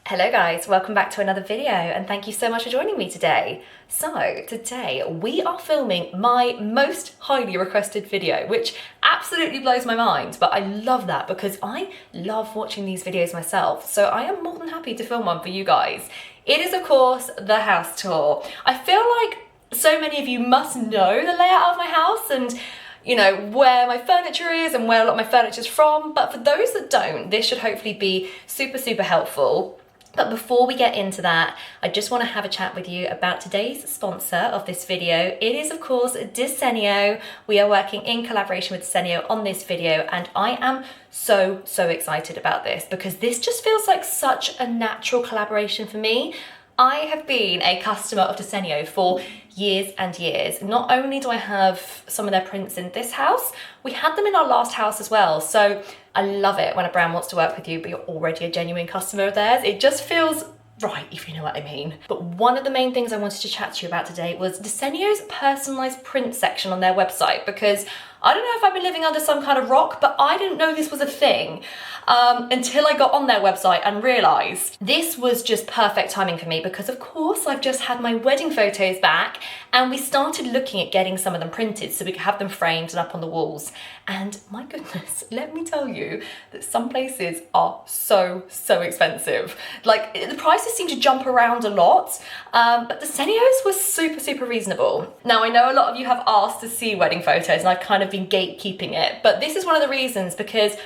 Hello guys, welcome back to another video and thank you so much for joining me today. So today we are filming my most highly requested video, which absolutely blows my mind, but I love that because I love watching these videos myself. So I am more than happy to film one for you guys. It is of course the house tour. I feel like so many of you must know the layout of my house and you know, where my furniture is and where a lot of my furniture is from, but for those that don't, this should hopefully be super helpful. But before we get into that, I just want to have a chat with you about today's sponsor of this video. It is of course Desenio. We are working in collaboration with Desenio on this video and I am so excited about this because this just feels like such a natural collaboration for me. I have been a customer of Desenio for years and years. Not only do I have some of their prints in this house, we had them in our last house as well. So I love it when a brand wants to work with you, but you're already a genuine customer of theirs. It just feels right, if you know what I mean. But one of the main things I wanted to chat to you about today was Desenio's personalized print section on their website, because I don't know if I've been living under some kind of rock, but I didn't know this was a thing until I got on their website and realized this was just perfect timing for me because of course I've just had my wedding photos back and we started looking at getting some of them printed so we could have them framed and up on the walls. And my goodness, let me tell you that some places are so expensive. Like the prices seem to jump around a lot, but the Desenio's was super reasonable. Now I know a lot of you have asked to see wedding photos and I've kind of been gatekeeping it, but this is one of the reasons because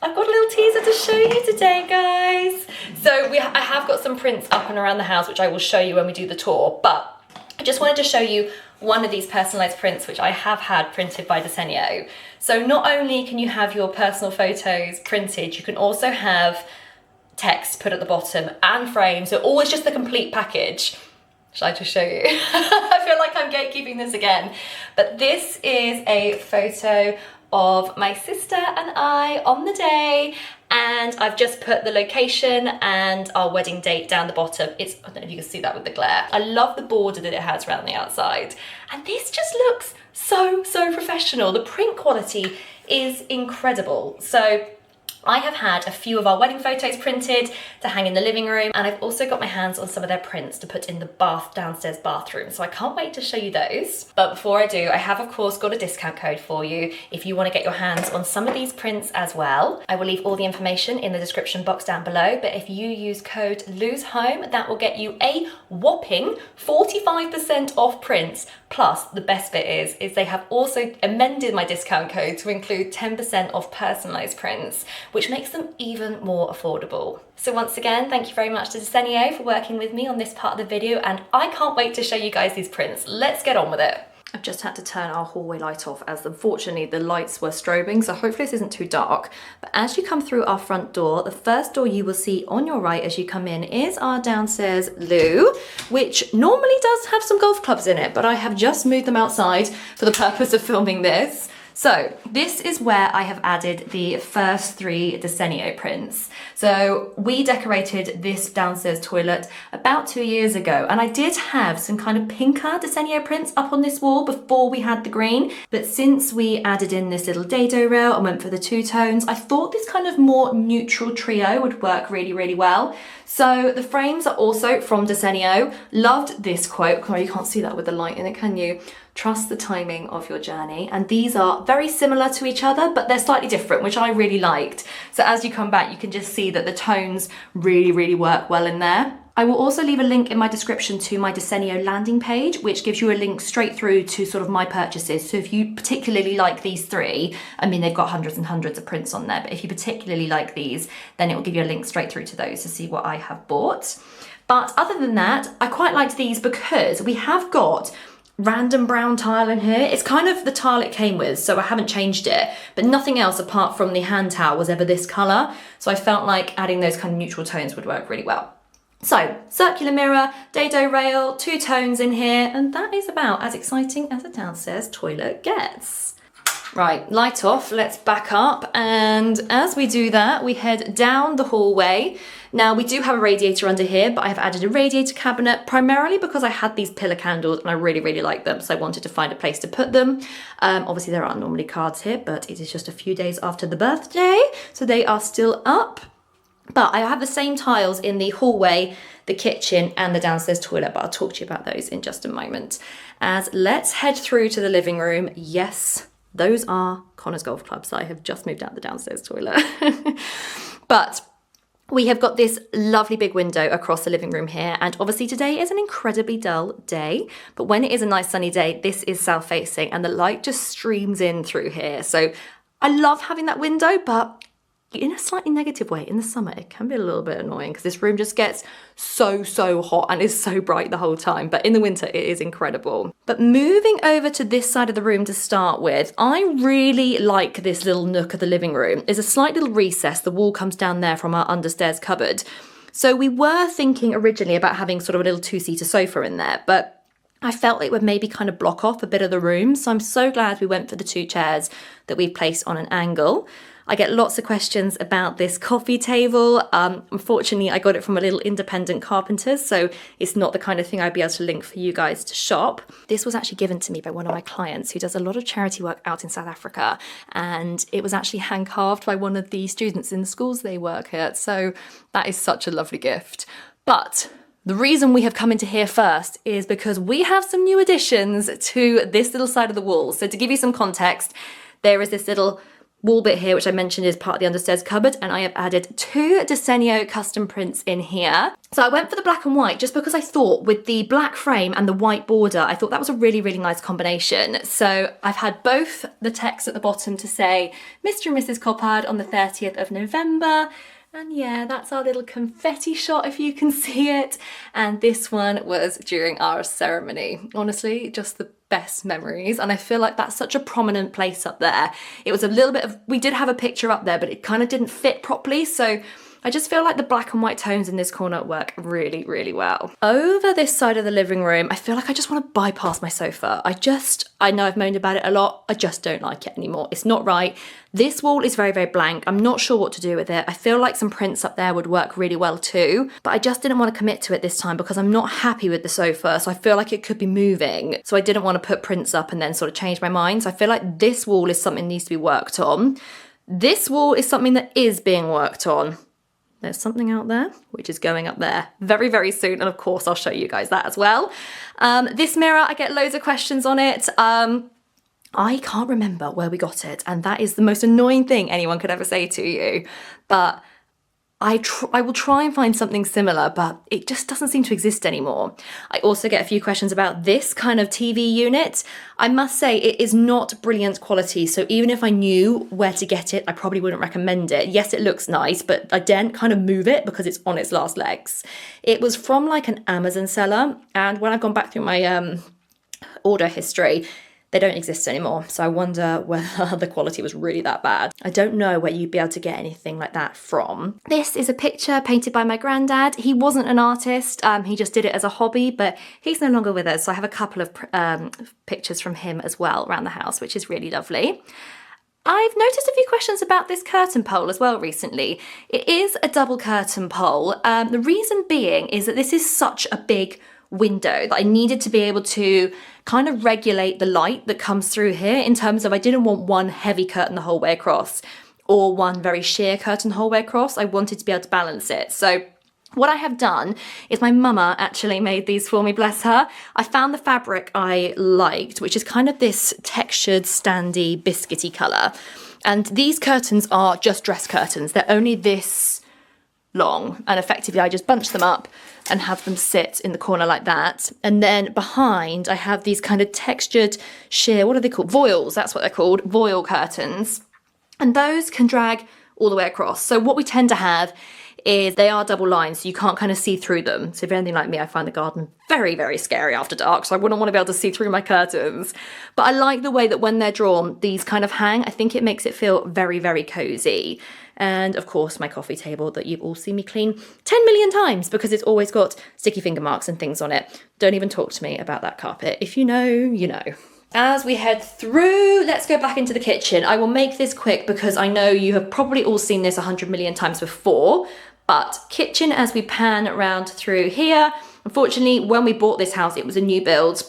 I've got a little teaser to show you today, guys. So I have got some prints up and around the house, which I will show you when we do the tour, but I just wanted to show you one of these personalized prints, which I have had printed by Desenio. So not only can you have your personal photos printed, you can also have text put at the bottom and frames, so always just the complete package. Should I just show you? I feel like I'm gatekeeping this again, but this is a photo of my sister and I on the day, and I've just put the location and our wedding date down the bottom. I don't know if you can see that with the glare. I love the border that it has around the outside, and this just looks so professional. The print quality is incredible. So I have had a few of our wedding photos printed to hang in the living room, and I've also got my hands on some of their prints to put in the downstairs bathroom. So I can't wait to show you those. But before I do, I have of course got a discount code for you if you want to get your hands on some of these prints as well. I will leave all the information in the description box down below, but if you use code LOSEHOME, that will get you a whopping 45% off prints. Plus, the best bit is they have also amended my discount code to include 10% off personalized prints, which makes them even more affordable. So once again, thank you very much to Desenio for working with me on this part of the video, and I can't wait to show you guys these prints. Let's get on with it. I've just had to turn our hallway light off as unfortunately the lights were strobing, so hopefully this isn't too dark. But as you come through our front door, the first door you will see on your right as you come in is our downstairs loo, which normally does have some golf clubs in it, but I have just moved them outside for the purpose of filming this. So this is where I have added the first 3 Desenio prints. So we decorated this downstairs toilet about 2 years ago, and I did have some kind of pinker Desenio prints up on this wall before we had the green. But since we added in this little dado rail and went for the 2 tones, I thought this kind of more neutral trio would work really well. So the frames are also from Desenio. Loved this quote. Oh, you can't see that with the light in it, can you? Trust the timing of your journey. And these are very similar to each other, but they're slightly different, which I really liked. So as you come back, you can just see that the tones really work well in there. I will also leave a link in my description to my Desenio landing page, which gives you a link straight through to sort of my purchases. So if you particularly like these 3, I mean, they've got hundreds and hundreds of prints on there, but if you particularly like these, then it will give you a link straight through to those to see what I have bought. But other than that, I quite liked these because we have got random brown tile in here. It's kind of the tile it came with, so I haven't changed it, but nothing else apart from the hand towel was ever this colour. So I felt like adding those kind of neutral tones would work really well. So circular mirror, dado rail, 2 tones in here, and that is about as exciting as a downstairs toilet gets. Right, light off, let's back up, and as we do that, we head down the hallway. Now we do have a radiator under here, but I have added a radiator cabinet primarily because I had these pillar candles and I really like them, so I wanted to find a place to put them. Obviously there aren't normally cards here, but it is just a few days after the birthday, so they are still up. But I have the same tiles in the hallway, the kitchen and the downstairs toilet, but I'll talk to you about those in just a moment. As let's head through to the living room. Yes, those are Connor's golf clubs. I have just moved out the downstairs toilet. But we have got this lovely big window across the living room here, and obviously today is an incredibly dull day, but when it is a nice sunny day, this is south facing and the light just streams in through here. So I love having that window, but in a slightly negative way, in the summer, it can be a little bit annoying because this room just gets so hot and is so bright the whole time. But in the winter, it is incredible. But moving over to this side of the room to start with, I really like this little nook of the living room. There's a slight little recess. The wall comes down there from our understairs cupboard. So we were thinking originally about having sort of a little two-seater sofa in there, but I felt it would maybe kind of block off a bit of the room. So I'm so glad we went for the 2 chairs that we've placed on an angle. I get lots of questions about this coffee table. Unfortunately, I got it from a little independent carpenter, so it's not the kind of thing I'd be able to link for you guys to shop. This was actually given to me by one of my clients who does a lot of charity work out in South Africa, and it was actually hand carved by one of the students in the schools they work at, so that is such a lovely gift. But the reason we have come into here first is because we have some new additions to this little side of the wall. So to give you some context, there is this little wall bit here, which I mentioned is part of the understairs cupboard, and I have added 2 Desenio custom prints in here. So I went for the black and white just because I thought with the black frame and the white border, I thought that was a really nice combination. So I've had both the text at the bottom to say Mr. and Mrs. Coppard on the 30th of November. And yeah, that's our little confetti shot if you can see it. And this one was during our ceremony. Honestly, just the best memories. And I feel like that's such a prominent place up there. It was a little bit of, we did have a picture up there, but it kind of didn't fit properly. So I just feel like the black and white tones in this corner work really well. Over this side of the living room, I feel like I just want to bypass my sofa. I know I've moaned about it a lot. I just don't like it anymore. It's not right. This wall is very blank. I'm not sure what to do with it. I feel like some prints up there would work really well too, but I just didn't want to commit to it this time because I'm not happy with the sofa. So I feel like it could be moving. So I didn't want to put prints up and then sort of change my mind. So I feel like this wall is something that needs to be worked on. This wall is something that is being worked on. There's something out there, which is going up there very soon. And of course, I'll show you guys that as well. This mirror, I get loads of questions on it. I can't remember where we got it. And that is the most annoying thing anyone could ever say to you. But I will try and find something similar, but it just doesn't seem to exist anymore. I also get a few questions about this kind of TV unit. I must say it is not brilliant quality, so even if I knew where to get it, I probably wouldn't recommend it. Yes, it looks nice, but I daren't kind of move it because it's on its last legs. It was from like an Amazon seller, and when I've gone back through my order history, they don't exist anymore. So I wonder whether the quality was really that bad. I don't know where you'd be able to get anything like that from. This is a picture painted by my granddad. He wasn't an artist. He just did it as a hobby, but he's no longer with us. So I have a couple of pictures from him as well around the house, which is really lovely. I've noticed a few questions about this curtain pole as well recently. It is a double curtain pole. The reason being is that this is such a big window that I needed to be able to kind of regulate the light that comes through here in terms of I didn't want one heavy curtain the whole way across or one very sheer curtain the whole way across. I wanted to be able to balance it. So what I have done is my mama actually made these for me, bless her. I found the fabric I liked, which is kind of this textured, standy, biscuity colour. And these curtains are just dress curtains. They're only this long, and effectively I just bunch them up and have them sit in the corner like that. And then behind I have these kind of textured sheer, what are they called? Voiles, that's what they're called, voile curtains. And those can drag all the way across. So what we tend to have is they are double lines, so you can't kind of see through them. So if you're anything like me, I find the garden very scary after dark, so I wouldn't want to be able to see through my curtains. But I like the way that when they're drawn, these kind of hang. I think it makes it feel very cozy. And of course, my coffee table that you've all seen me clean 10 million times because it's always got sticky finger marks and things on it. Don't even talk to me about that carpet. If you know, you know. As we head through, let's go back into the kitchen. I will make this quick because I know you have probably all seen this 100 million times before, but kitchen as we pan around through here. Unfortunately, when we bought this house, it was a new build.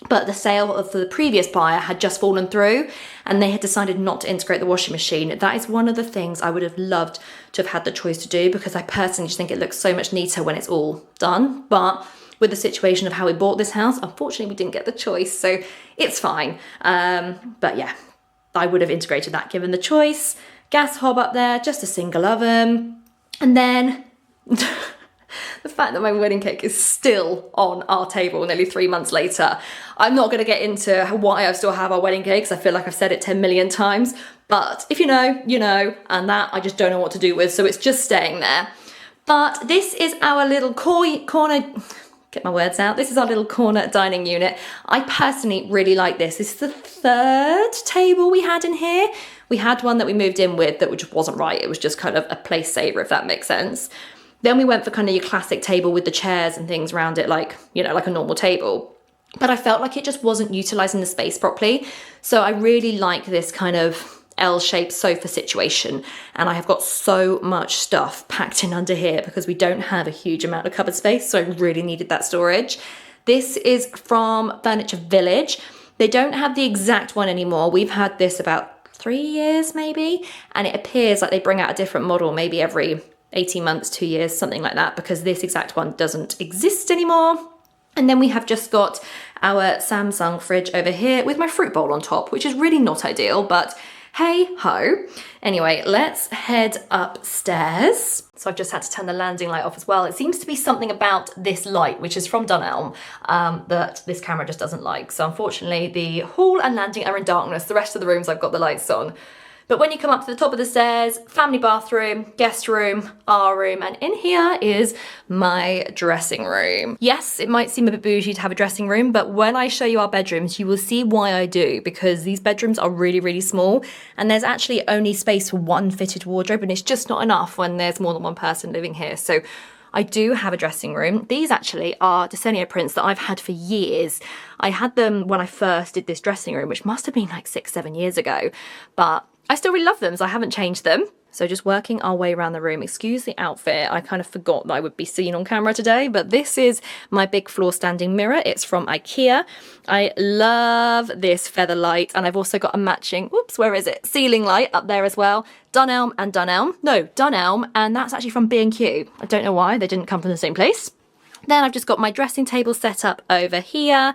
but the sale of the previous buyer had just fallen through and they had decided not to integrate the washing machine. That is one of the things I would have loved to have had the choice to do, because I personally just think it looks so much neater when it's all done. But with the situation of how we bought this house, unfortunately we didn't get the choice, so it's fine. But yeah, I would have integrated that given the choice. Gas hob up there, just a single oven. And then the fact that my wedding cake is still on our table nearly 3 months later. I'm not going to get into why I still have our wedding cake, because I feel like I've said it 10 million times. But if you know, you know, and that I just don't know what to do with, so it's just staying there. But this is our little corner, get my words out, this is our little corner dining unit. I personally really like this. This is the 3rd table we had in here. We had one that we moved in with that just wasn't right. It was just kind of a place saver, if that makes sense. Then we went for kind of your classic table with the chairs and things around it, like, you know, like a normal table. But I felt like it just wasn't utilising the space properly. So I really like this kind of L-shaped sofa situation. And I have got so much stuff packed in under here because we don't have a huge amount of cupboard space. So I really needed that storage. This is from Furniture Village. They don't have the exact one anymore. We've had this about 3 years maybe. And it appears like they bring out a different model maybe every 18 months, 2 years, something like that, because this exact one doesn't exist anymore. And then we have just got our Samsung fridge over here with my fruit bowl on top, which is really not ideal, but hey ho. Anyway, let's head upstairs. So I've just had to turn the landing light off as well. It seems to be something about this light, which is from Dunelm, that this camera just doesn't like. So unfortunately, the hall and landing are in darkness. The rest of the rooms I've got the lights on. But when you come up to the top of the stairs, family bathroom, guest room, our room, and in here is my dressing room. Yes, it might seem a bit bougie to have a dressing room, but when I show you our bedrooms, you will see why I do, because these bedrooms are really, really small, and there's actually only space for one fitted wardrobe, and it's just not enough when there's more than one person living here. So I do have a dressing room. These actually are Desenio prints that I've had for years. I had them when I first did this dressing room, which must have been like 6-7 years ago, but I still really love them, so I haven't changed them. So just working our way around the room. Excuse the outfit, I kind of forgot that I would be seen on camera today, but this is my big floor standing mirror. It's from IKEA. I love this feather light, and I've also got a matching, whoops, where is it? Ceiling light up there as well. Dunelm, and that's actually from B&Q. I don't know why, they didn't come from the same place. Then I've just got my dressing table set up over here.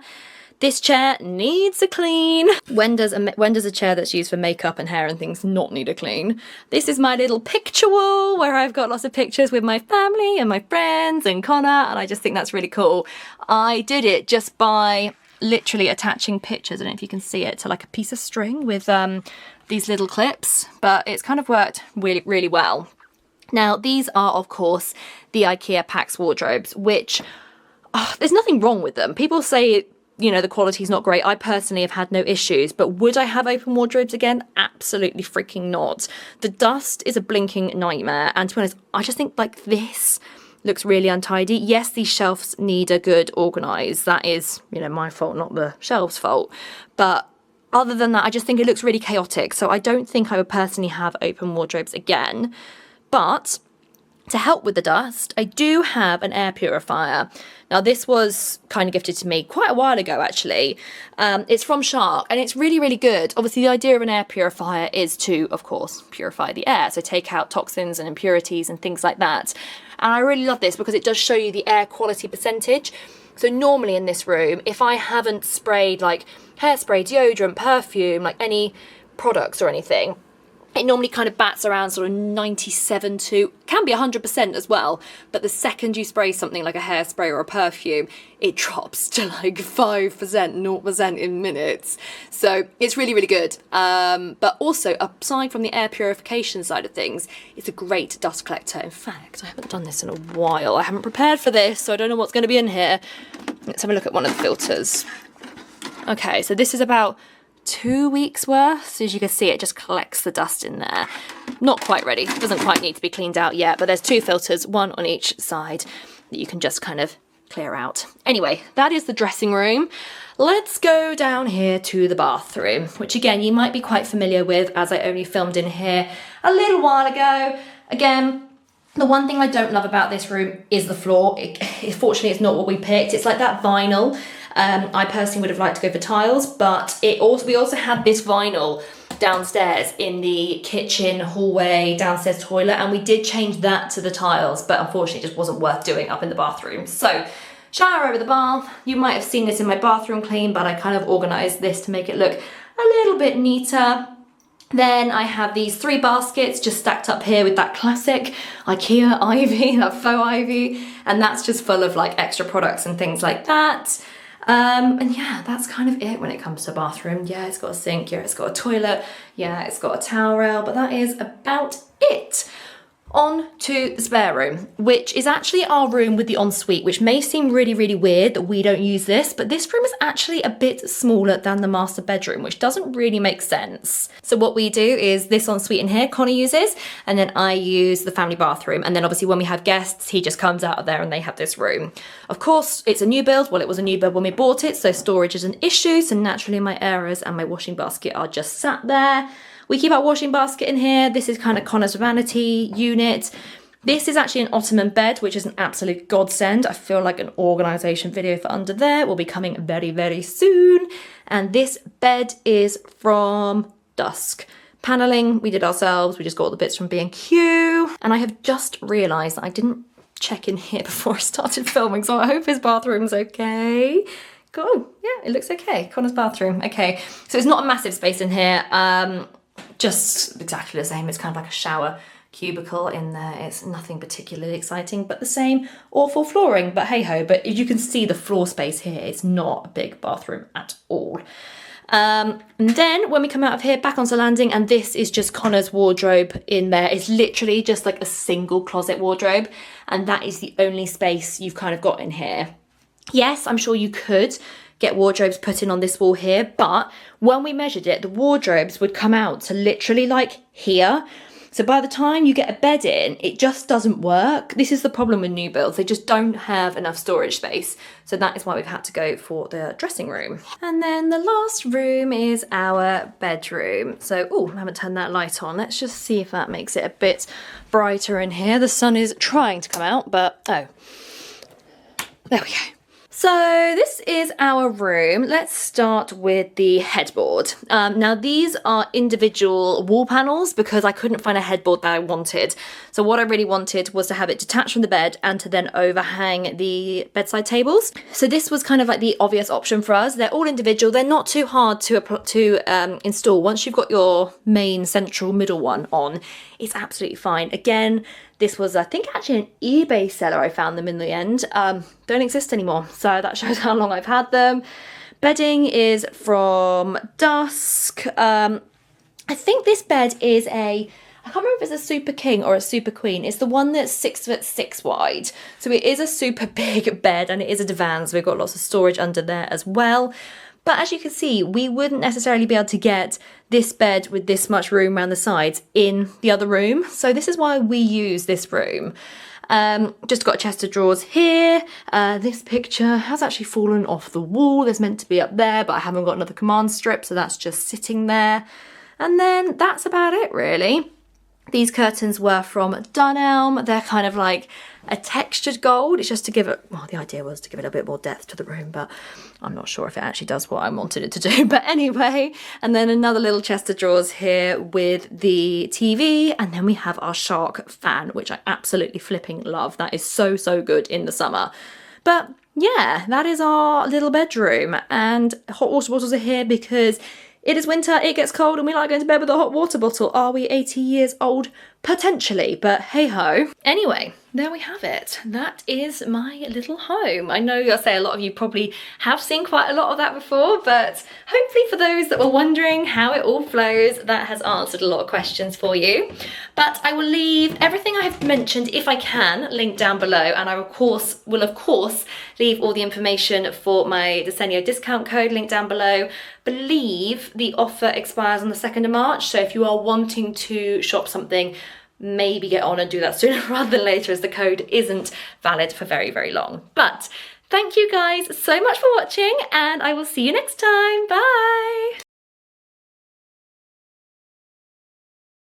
This chair needs a clean. When does a chair that's used for makeup and hair and things not need a clean? This is my little picture wall where I've got lots of pictures with my family and my friends and Connor, and I just think that's really cool. I did it just by literally attaching pictures, I don't know if you can see it, to like a piece of string with these little clips, but it's kind of worked really, really well. Now, these are, of course, the IKEA Pax wardrobes, which, there's nothing wrong with them. People say, you know, the quality's not great. I personally have had no issues, but would I have open wardrobes again? Absolutely freaking not. The dust is a blinking nightmare, and to be honest, I just think like this looks really untidy. Yes, these shelves need a good organise. That is, you know, my fault, not the shelves' fault. But other than that, I just think it looks really chaotic. So I don't think I would personally have open wardrobes again. But to help with the dust, I do have an air purifier. Now, this was kind of gifted to me quite a while ago, actually. It's from Shark, and it's really, really good. Obviously, the idea of an air purifier is to, of course, purify the air, so take out toxins and impurities and things like that. And I really love this because it does show you the air quality percentage. So normally in this room, if I haven't sprayed like hairspray, deodorant, perfume, like any products or anything, it normally kind of bats around sort of 97 to, can be 100% as well. But the second you spray something like a hairspray or a perfume, it drops to like 5%, 0% in minutes. So it's really, really good. But also, aside from the air purification side of things, it's a great dust collector. In fact, I haven't done this in a while. I haven't prepared for this, so I don't know what's going to be in here. Let's have a look at one of the filters. Okay, so this is about 2 weeks worth. So as you can see, it just collects the dust in there. Not quite ready, doesn't quite need to be cleaned out yet, but there's 2 filters, one on each side, that you can just kind of clear out. Anyway, that is the dressing room. Let's go down here to the bathroom, which again, you might be quite familiar with, as I only filmed in here a little while ago. Again, the one thing I don't love about this room is the floor. Fortunately, it's not what we picked. It's like that vinyl. I personally would have liked to go for tiles, but we also had this vinyl downstairs in the kitchen, hallway, downstairs toilet, and we did change that to the tiles, but unfortunately it just wasn't worth doing up in the bathroom. So shower over the bath. You might have seen this in my bathroom clean, but I kind of organised this to make it look a little bit neater. Then I have these 3 baskets just stacked up here with that classic IKEA ivy, that faux ivy, and that's just full of like extra products and things like that. And yeah, that's kind of it when it comes to a bathroom. Yeah, it's got a sink, yeah, it's got a toilet, yeah, it's got a towel rail, but that is about it. On to the spare room, which is actually our room with the ensuite, which may seem really, really weird that we don't use this, but this room is actually a bit smaller than the master bedroom, which doesn't really make sense. So what we do is this ensuite in here, Connor uses, and then I use the family bathroom. And then obviously when we have guests, he just comes out of there and they have this room. Of course, it's a new build. Well, it was a new build when we bought it, so storage is an issue. So naturally my errors and my washing basket are just sat there. We keep our washing basket in here. This is kind of Connor's vanity unit. This is actually an Ottoman bed, which is an absolute godsend. I feel like an organisation video for under there will be coming very, very soon. And this bed is from DUSK. Panelling, we did ourselves. We just got all the bits from B&Q. And I have just realised that I didn't check in here before I started filming, so I hope his bathroom's okay. Cool, yeah, it looks okay. Connor's bathroom, okay. So it's not a massive space in here. Just exactly the same. It's kind of like a shower cubicle in there. It's nothing particularly exciting, but the same awful flooring, but hey ho. But as you can see, the floor space here, it's not a big bathroom at all. And then when we come out of here, back onto the landing, and this is just Connor's wardrobe in there. It's literally just like a single closet wardrobe, and that is the only space you've kind of got in here. Yes, I'm sure you could get wardrobes put in on this wall here, but when we measured it, the wardrobes would come out to literally like here. So by the time you get a bed in, it just doesn't work. This is the problem with new builds. They just don't have enough storage space. So that is why we've had to go for the dressing room. And then the last room is our bedroom. So, oh, I haven't turned that light on. Let's just see if that makes it a bit brighter in here. The sun is trying to come out, but oh, there we go. So this is our room. Let's start with the headboard. Now these are individual wall panels because I couldn't find a headboard that I wanted. So what I really wanted was to have it detached from the bed and to then overhang the bedside tables. So this was kind of like the obvious option for us. They're all individual. They're not too hard to install. Once you've got your main central middle one on, it's absolutely fine. Again, this was, I think, actually an eBay seller. I found them in the end. Don't exist anymore. So that shows how long I've had them. Bedding is from DUSK. I think this bed is I can't remember if it's a Super King or a Super Queen. It's the one that's 6'6" wide. So it is a super big bed and it is a divan. So we've got lots of storage under there as well. But as you can see, we wouldn't necessarily be able to get this bed with this much room around the sides in the other room. So this is why we use this room. Just got a chest of drawers here. This picture has actually fallen off the wall. It's meant to be up there, but I haven't got another command strip, so that's just sitting there. And then that's about it, really. These curtains were from Dunelm. They're kind of like a textured gold. It's just to give it, well, the idea was to give it a bit more depth to the room, but I'm not sure if it actually does what I wanted it to do. But anyway, and then another little chest of drawers here with the TV. And then we have our Shark fan, which I absolutely flipping love. That is so, so good in the summer. But yeah, that is our little bedroom. And hot water bottles are here because it is winter, it gets cold, and we like going to bed with a hot water bottle. Are we 80 years old? Potentially, but hey ho. Anyway, there we have it. That is my little home. I know I'll say a lot of you probably have seen quite a lot of that before, but hopefully for those that were wondering how it all flows, that has answered a lot of questions for you. But I will leave everything I have mentioned, if I can, linked down below, and I will of course leave all the information for my Desenio discount code linked down below. Believe the offer expires on the 2nd of March, so if you are wanting to shop something, maybe get on and do that sooner rather than later, as the code isn't valid for very, very long. But thank you guys so much for watching, and I will see you next time. Bye!